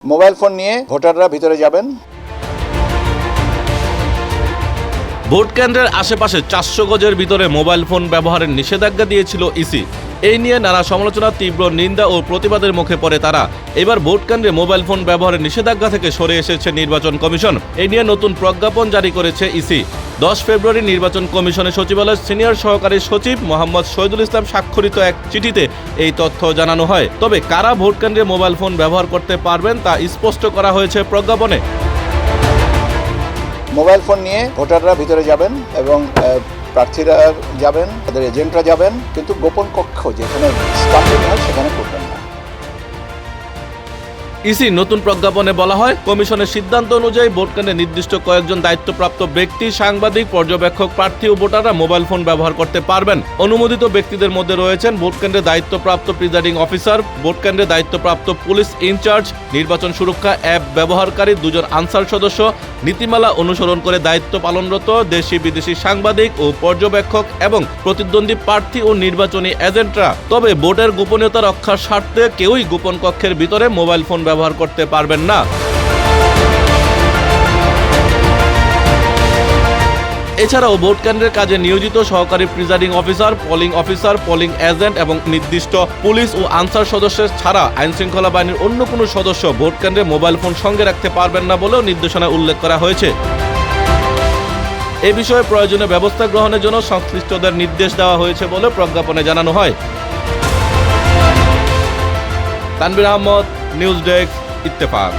Mobile phone নিয়ে ভোটাররা ভিতরে যাবেন। ভোট কেন্দ্রের আশেপাশে 400 গজের ভিতরে মোবাইল ফোন ব্যবহারের নিষেধাজ্ঞা দিয়েছিল ইসি। এই নিয়ে নানা সমালোচনা, তীব্র নিন্দা ও প্রতিবাদের মুখে পড়ে তারা। এবার ভোট কেন্দ্রে মোবাইল ফোন ব্যবহারের নিষেধাজ্ঞা থেকে সরে এসেছে নির্বাচন কমিশন। এই নিয়ে নতুন প্রজ্ঞাপন জারি করেছে ইসি। 10 ফেব্রুয়ারি নির্বাচন কমিশনের সচিবালয়ের সিনিয়র সহকারী সচিব মোহাম্মদ শহীদুল ইসলাম স্বাক্ষরিত এক চিঠিতে এই তথ্য জানানো হয়। তবে কারা ভোট কেন্দ্রে মোবাইল ফোন ব্যবহার করতে পারবেন তা স্পষ্ট করা হয়েছে প্রজ্ঞাপনে। মোবাইল ফোন নিয়ে ভোটাররা ভিতরে যাবেন এবং প্রার্থীরা যাবেন, তাদের এজেন্টরা যাবেন, কিন্তু গোপন কক্ষ যেখানে স্টাফিং হয় সেখানে করবেন না। ইসি নতুন প্রজ্ঞাপনে বলা হয়, কমিশনের সিদ্ধান্ত অনুযায়ী ভোট কেন্দ্রে নির্দিষ্ট কয়েকজন দায়িত্বপ্রাপ্ত ব্যক্তি, সাংবাদিক, পর্যবেক্ষক, প্রার্থী ও ভোটাররা মোবাইল ফোন ব্যবহার করতে পারবেন। অনুমোদিত ব্যক্তিদের মধ্যে রয়েছেন ভোট কেন্দ্রে দায়িত্বপ্রাপ্ত প্রিজাইডিং অফিসার, ভোট কেন্দ্রে দায়িত্বপ্রাপ্ত পুলিশ ইনচার্জ, নির্বাচন সুরক্ষা অ্যাপ ব্যবহারকারী, 2 জন আনসার সদস্য, নীতিমালা অনুসরণ করে দায়িত্ব পালনরত দেশি বিদেশি সাংবাদিক ও পর্যবেক্ষক এবং প্রতিদ্বন্দ্বী প্রার্থী ও নির্বাচনী এজেন্টরা। তবে ভোটের গোপনীয়তা রক্ষার স্বার্থে কেউই গোপন কক্ষের ভিতরে মোবাইল ফোন ব্যবহার করতে পারবেন না। এছাড়াও ভোট কেন্দ্রের কাজে নিয়োজিত সহকারী প্রিজাইডিং অফিসার, পোলিং এজেন্ট এবং নির্দিষ্ট পুলিশ ও আনসার সদস্যের ছাড়া আইনশৃঙ্খলা বাহিনীর অন্য কোনো সদস্য ভোট কেন্দ্রে মোবাইল ফোন সঙ্গে রাখতে পারবেন না বলেও নির্দেশনায় উল্লেখ করা হয়েছে। এ বিষয়ে প্রয়োজনীয় ব্যবস্থা গ্রহণের জন্য সংশ্লিষ্টদের নির্দেশ দেওয়া হয়েছে বলে প্রজ্ঞাপনে জানানো হয়। Tanvir Ahmed, news desk, Ittefaq.